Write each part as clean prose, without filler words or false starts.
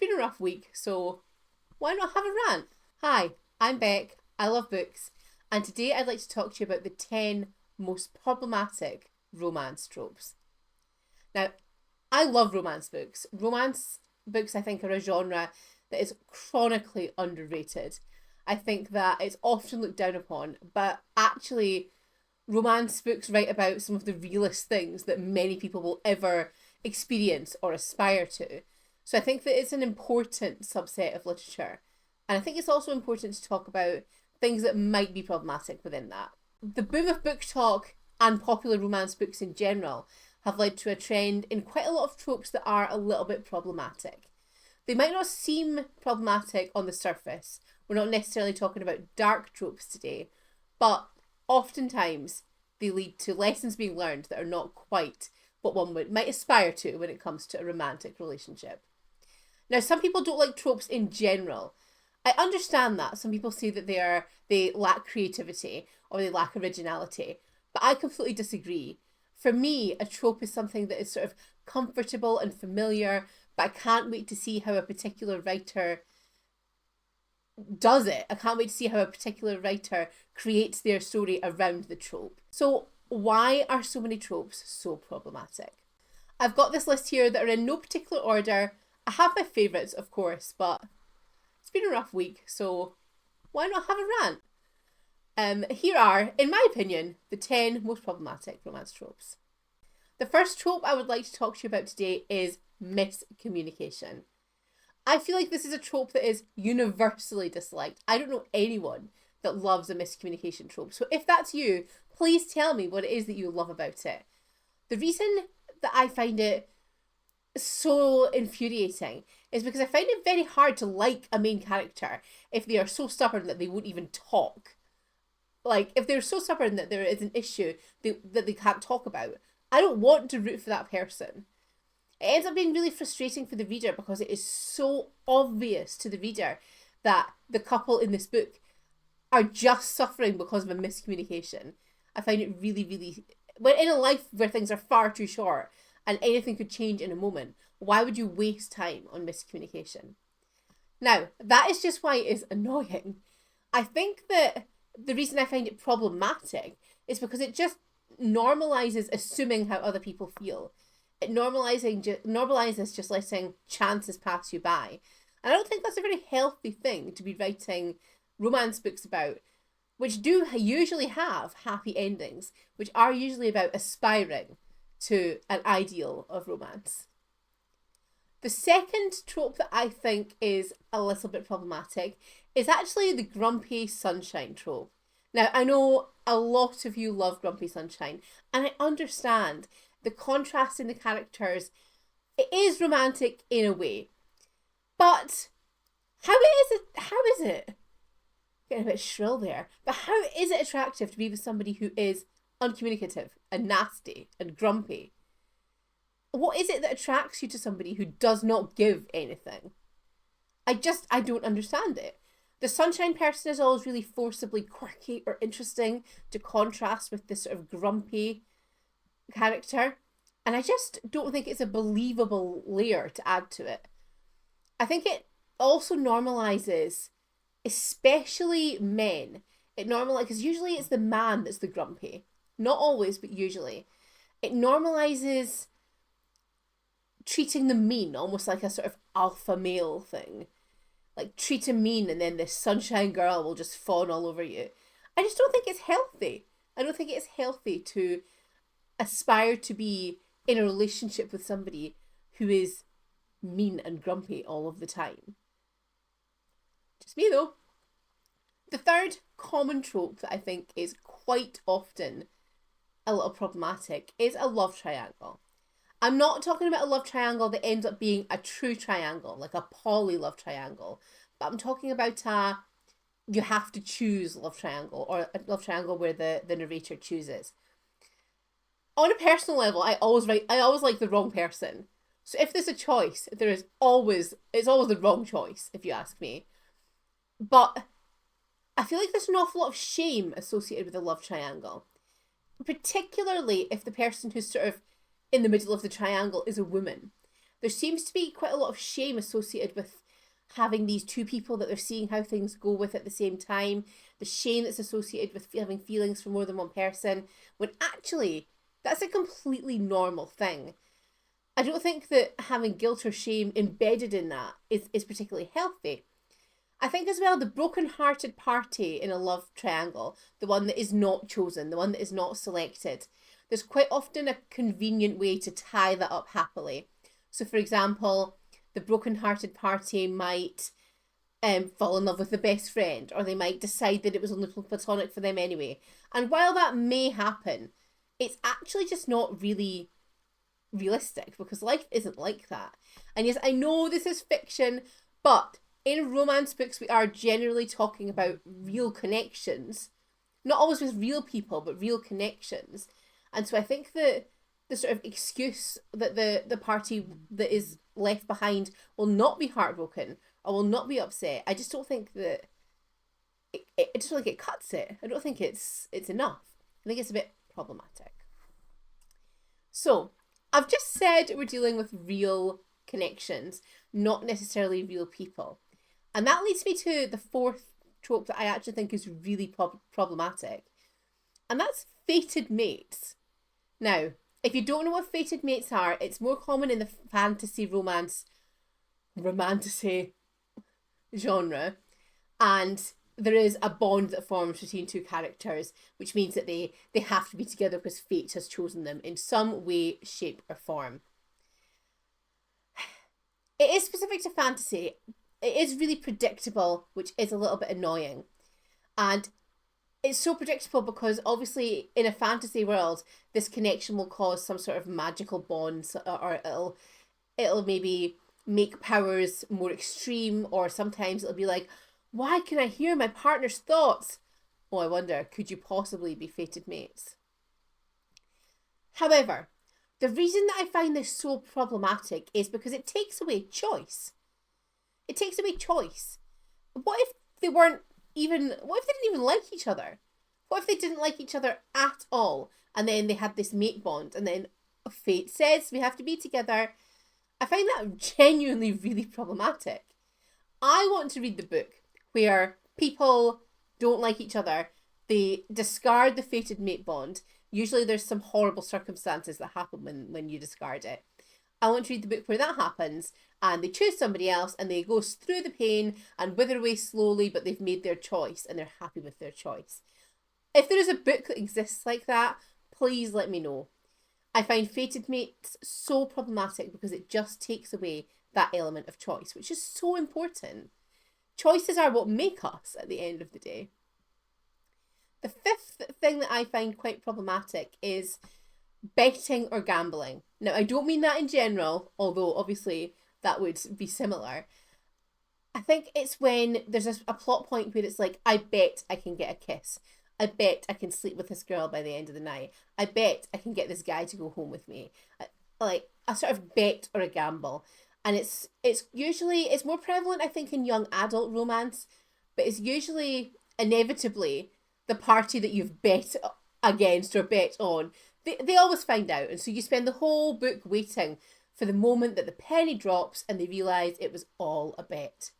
It's been a rough week, so why not have a rant? Hi, I'm Beck, I love books, and today I'd like to talk to you about the 10 most problematic romance tropes. Now, I love romance books. Romance books, I think, are a genre that is chronically underrated. I think that it's often looked down upon, but actually, romance books write about some of the realest things that many people will ever experience or aspire to. So I think that it's an important subset of literature. And I think it's also important to talk about things that might be problematic within that. The boom of book talk and popular romance books in general have led to a trend in quite a lot of tropes that are a little bit problematic. They might not seem problematic on the surface. We're not necessarily talking about dark tropes today, but oftentimes they lead to lessons being learned that are not quite what one might aspire to when it comes to a romantic relationship. Now, some people don't like tropes in general. I understand that. Some people say that they lack creativity or they lack originality, but I completely disagree. For me, a trope is something that is sort of comfortable and familiar, but I can't wait to see how a particular writer does it. I can't wait to see how a particular writer creates their story around the trope. So why are so many tropes so problematic? I've got this list here that are in no particular order. I have my favourites, of course, but it's been a rough week, so why not have a rant? Here are, in my opinion, the 10 most problematic romance tropes. The first trope I would like to talk to you about today is miscommunication. I feel like this is a trope that is universally disliked. I don't know anyone that loves a miscommunication trope. So if that's you, please tell me what it is that you love about it. The reason that I find it so infuriating is because I find it very hard to like a main character if they are so stubborn that they won't even talk. Like, if they're so stubborn that there is an issue that they can't talk about, I don't want to root for that person. It ends up being really frustrating for the reader because it is so obvious to the reader that the couple in this book are just suffering because of a miscommunication. I find it really, really... When in a life where things are far too short and anything could change in a moment, why would you waste time on miscommunication? Now, that is just why it is annoying. I think that the reason I find it problematic is because it just normalizes assuming how other people feel. It normalizes just letting chances pass you by. And I don't think that's a very healthy thing to be writing romance books about, which do usually have happy endings, which are usually about aspiring to an ideal of romance. The second trope that I think is a little bit problematic is actually the grumpy sunshine trope. Now, I know a lot of you love grumpy sunshine, and I understand the contrast in the characters. It is romantic in a way, but how is it? Getting a bit shrill there, but how is it attractive to be with somebody who is uncommunicative and nasty and grumpy? What is it that attracts you to somebody who does not give anything? I don't understand it. The sunshine person is always really forcibly quirky or interesting to contrast with this sort of grumpy character. And I just don't think it's a believable layer to add to it. I think it also normalizes, especially men. It normalizes, because usually it's the man that's the grumpy. Not always, but usually. It normalizes treating them mean, almost like a sort of alpha male thing. Like, treat him mean and then this sunshine girl will just fawn all over you. I just don't think it's healthy. I don't think it's healthy to aspire to be in a relationship with somebody who is mean and grumpy all of the time. Just me though. The third common trope that I think is quite often a little problematic is a love triangle. I'm not talking about a love triangle that ends up being a true triangle, like a poly love triangle, but I'm talking about you have to choose love triangle, or a love triangle where the narrator chooses. On a personal level, I always like the wrong person. So if there's a choice, it's always the wrong choice, if you ask me. But I feel like there's an awful lot of shame associated with a love triangle, particularly if the person who's sort of in the middle of the triangle is a woman. there seems to be quite a lot of shame associated with having these two people that they're seeing how things go with at the same time, the shame that's associated with having feelings for more than one person, when actually that's a completely normal thing. I don't think that having guilt or shame embedded in that is particularly healthy. I think as well the broken-hearted party in a love triangle, the one that is not chosen, the one that is not selected, there's quite often a convenient way to tie that up happily. So for example, the broken-hearted party might fall in love with the best friend, or they might decide that it was only platonic for them anyway. And while that may happen, it's actually just not really realistic, because life isn't like that. And yes, I know this is fiction, but in romance books we are generally talking about real connections, not always with real people, but real connections. And so I think that the sort of excuse that the party that is left behind will not be heartbroken or will not be upset, I just don't think that it just like it cuts it. I don't think it's enough. I think it's a bit problematic. So I've just said we're dealing with real connections, not necessarily real people. And that leads me to the fourth trope that I actually think is really problematic. And that's fated mates. Now, if you don't know what fated mates are, it's more common in the fantasy romantasy genre. And there is a bond that forms between two characters, which means that they have to be together because fate has chosen them in some way, shape, or form. It is specific to fantasy. It is really predictable, which is a little bit annoying. And it's so predictable because obviously in a fantasy world, this connection will cause some sort of magical bonds, or it'll maybe make powers more extreme, or sometimes it'll be like, why can I hear my partner's thoughts? Oh, I wonder, could you possibly be fated mates? However, the reason that I find this so problematic is because it takes away choice. It takes away choice. What if they didn't even like each other? What if they didn't like each other at all, and then they had this mate bond, and then fate says we have to be together? I find that genuinely really problematic. I want to read the book where people don't like each other, they discard the fated mate bond. Usually there's some horrible circumstances that happen when you discard it. I want to read the book where that happens and they choose somebody else and they go through the pain and wither away slowly, but they've made their choice and they're happy with their choice. If there is a book that exists like that, please let me know. I find fated mates so problematic because it just takes away that element of choice, which is so important. Choices are what make us at the end of the day. The fifth thing that I find quite problematic is betting or gambling. Now, I don't mean that in general, although obviously that would be similar. I think it's when there's a plot point where it's like, I bet I can get a kiss. I bet I can sleep with this girl by the end of the night. I bet I can get this guy to go home with me. Like a sort of bet or a gamble. And it's more prevalent, I think, in young adult romance, but it's usually inevitably the party that you've bet against or bet on. They always find out, and so you spend the whole book waiting for the moment that the penny drops and they realise it was all a bet.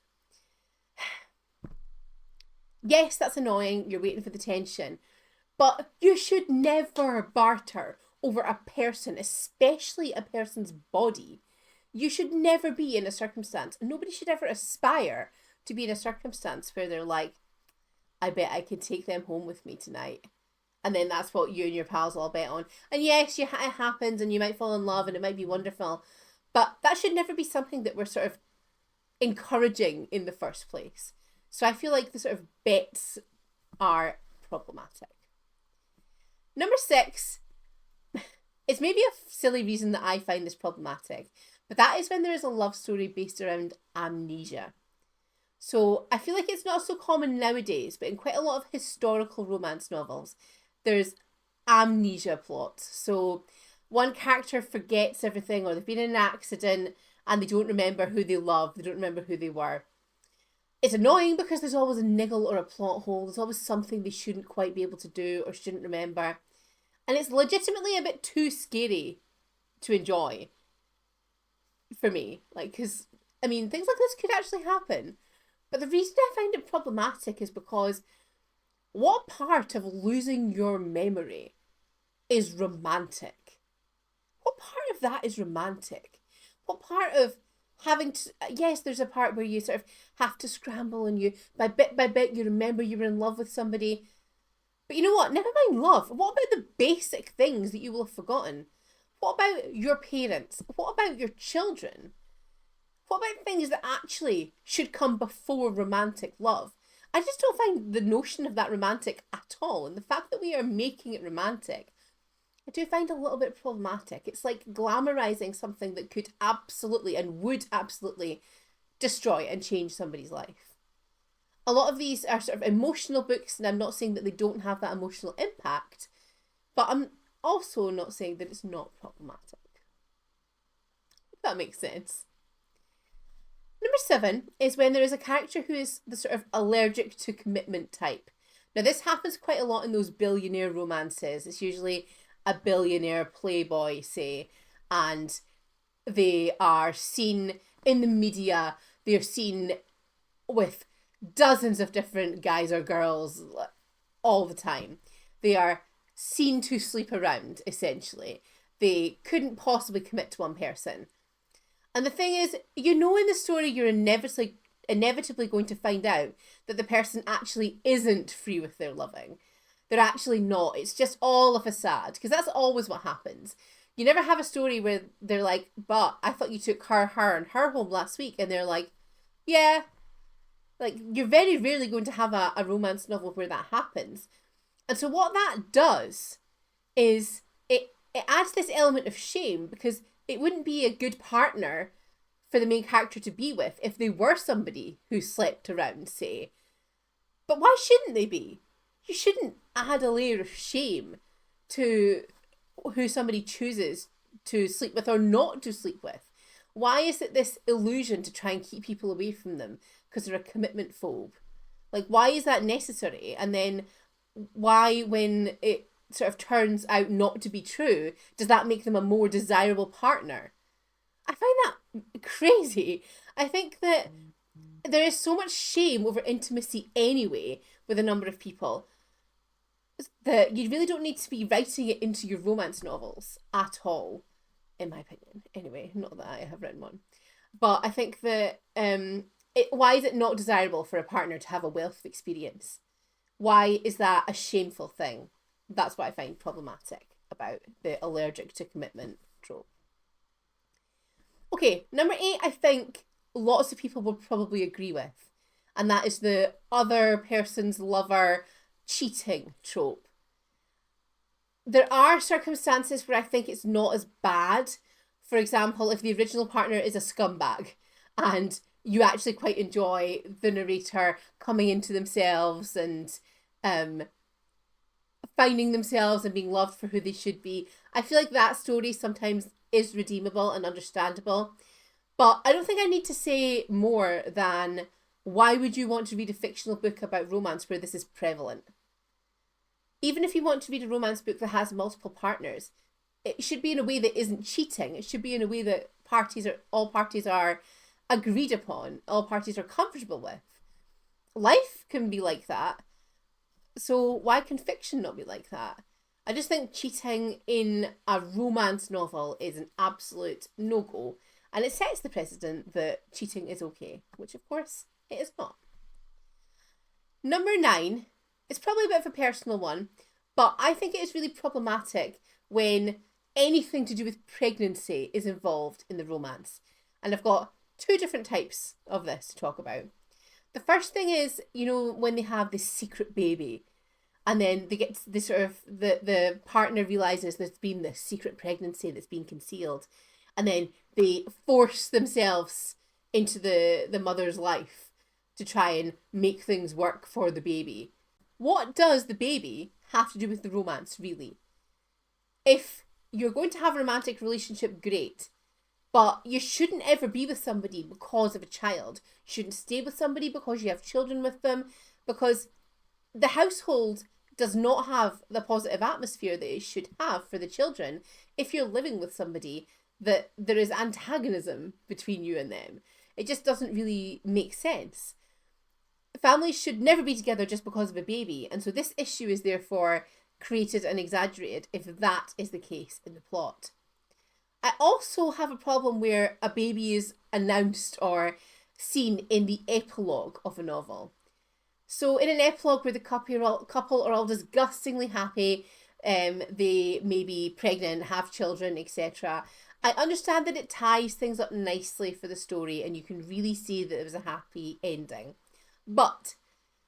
Yes, that's annoying, you're waiting for the tension, but you should never barter over a person, especially a person's body. You should never be in a circumstance, and nobody should ever aspire to be in a circumstance where they're like, I bet I could take them home with me tonight. And then that's what you and your pals all bet on. And yes, it happens and you might fall in love and it might be wonderful. But that should never be something that we're sort of encouraging in the first place. So I feel like the sort of bets are problematic. Number 6 is maybe a silly reason that I find this problematic. But that is when there is a love story based around amnesia. So I feel like it's not so common nowadays, but in quite a lot of historical romance novels, there's amnesia plots. So one character forgets everything, or they've been in an accident and they don't remember who they loved, they don't remember who they were. It's annoying because there's always a niggle or a plot hole, there's always something they shouldn't quite be able to do or shouldn't remember. And it's legitimately a bit too scary to enjoy. for me. Like, because, I mean, things like this could actually happen. But the reason I find it problematic is because what part of losing your memory is romantic? What part of that is romantic? What part of having to, yes, there's a part where you sort of have to scramble and you, by bit, you remember you were in love with somebody. But you know what? Never mind love. What about the basic things that you will have forgotten? What about your parents? What about your children? What about things that actually should come before romantic love? I just don't find the notion of that romantic at all. And the fact that we are making it romantic, I do find a little bit problematic. It's like glamorizing something that could absolutely and would absolutely destroy and change somebody's life. A lot of these are sort of emotional books, and I'm not saying that they don't have that emotional impact, but I'm also not saying that it's not problematic. If that makes sense. Number 7 is when there is a character who is the sort of allergic to commitment type. Now, this happens quite a lot in those billionaire romances. It's usually a billionaire playboy, say, and they are seen in the media, they're seen with dozens of different guys or girls all the time. They are seen to sleep around, essentially. They couldn't possibly commit to one person. And the thing is, you know, in the story, you're inevitably going to find out that the person actually isn't free with their loving. They're actually not. It's just all a facade, because that's always what happens. You never have a story where they're like, but I thought you took her, and her home last week. And they're like, yeah. Like, you're very rarely going to have a romance novel where that happens. And so what that does is it adds this element of shame, because it wouldn't be a good partner for the main character to be with if they were somebody who slept around, say. But why shouldn't they be? You shouldn't add a layer of shame to who somebody chooses to sleep with or not to sleep with. Why is it this illusion to try and keep people away from them because they're a commitment phobe? Like, why is that necessary? And then why, when it sort of turns out not to be true, does that make them a more desirable partner? I find that crazy. I think that there is so much shame over intimacy anyway with a number of people that you really don't need to be writing it into your romance novels at all, in my opinion. Anyway, not that I have written one. But I think that why is it not desirable for a partner to have a wealth of experience? Why is that a shameful thing? That's what I find problematic about the allergic to commitment trope. Okay, number 8, I think lots of people will probably agree with, and that is the other person's lover cheating trope. There are circumstances where I think it's not as bad. For example, if the original partner is a scumbag and you actually quite enjoy the narrator coming into themselves and finding themselves and being loved for who they should be, I feel like that story sometimes is redeemable and understandable. But I don't think I need to say more than, why would you want to read a fictional book about romance where this is prevalent? Even if you want to read a romance book that has multiple partners, it should be in a way that isn't cheating. It should be in a way that all parties are agreed upon, all parties are comfortable with. Life can be like that. So why can fiction not be like that? I just think cheating in a romance novel is an absolute no-go. And it sets the precedent that cheating is okay, which of course it is not. Number 9, it's probably a bit of a personal one, but I think it is really problematic when anything to do with pregnancy is involved in the romance. And I've got 2 different types of this to talk about. The first thing is, you know, when they have this secret baby, and then they get this sort of, the partner realizes there's been this secret pregnancy that's been concealed, and then they force themselves into the mother's life to try and make things work for the baby. What does the baby have to do with the romance, really? If you're going to have a romantic relationship, great. But you shouldn't ever be with somebody because of a child. You shouldn't stay with somebody because you have children with them, because the household does not have the positive atmosphere that it should have for the children if you're living with somebody that there is antagonism between you and them. It just doesn't really make sense. Families should never be together just because of a baby, and so this issue is therefore created and exaggerated if that is the case in the plot. I also have a problem where a baby is announced or seen in the epilogue of a novel. So in an epilogue where the couple are all disgustingly happy, they may be pregnant, have children, etc. I understand that it ties things up nicely for the story and you can really see that it was a happy ending. But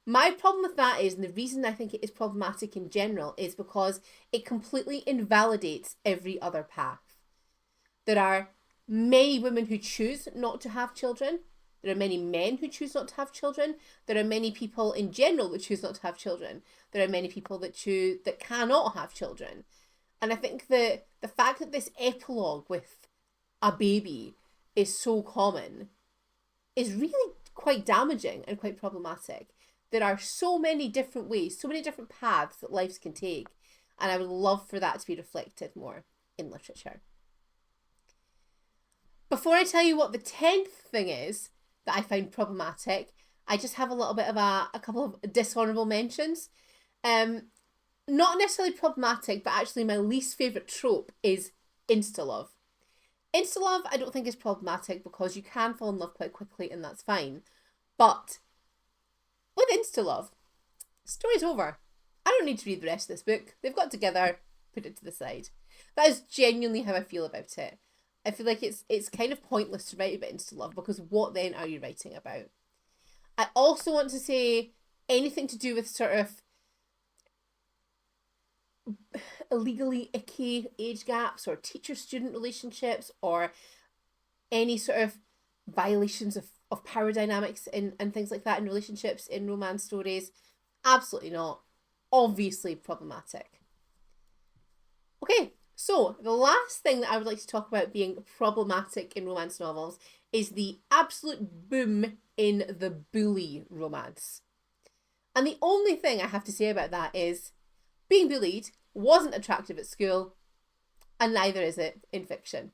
my problem with that is, and the reason I think it is problematic in general, is because it completely invalidates every other path. There are many women who choose not to have children. There are many men who choose not to have children. There are many people in general that choose not to have children. There are many people that cannot have children. And I think the fact that this epilogue with a baby is so common is really quite damaging and quite problematic. There are so many different ways, so many different paths that lives can take, and I would love for that to be reflected more in literature. Before I tell you what the 10th thing is that I find problematic, I just have a little bit of a couple of dishonourable mentions. Not necessarily problematic, but actually my least favourite trope is insta-love. Insta-love I don't think is problematic because you can fall in love quite quickly and that's fine. But with insta-love, story's over. I don't need to read the rest of this book. They've got together, put it to the side. That is genuinely how I feel about it. I feel like it's kind of pointless to write about insta-love because what then are you writing about? I also want to say anything to do with sort of illegally icky age gaps or teacher-student relationships or any sort of violations of power dynamics and things like that in relationships in romance stories. Absolutely not. Obviously problematic. Okay, so the last thing that I would like to talk about being problematic in romance novels is the absolute boom in the bully romance. And the only thing I have to say about that is being bullied wasn't attractive at school, and neither is it in fiction.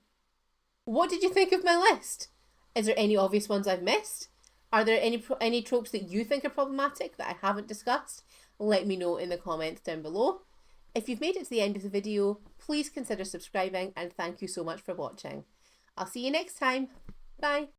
What did you think of my list? Is there any obvious ones I've missed? Are there any tropes that you think are problematic that I haven't discussed? Let me know in the comments down below. If you've made it to the end of the video, please consider subscribing, and thank you so much for watching. I'll see you next time. Bye.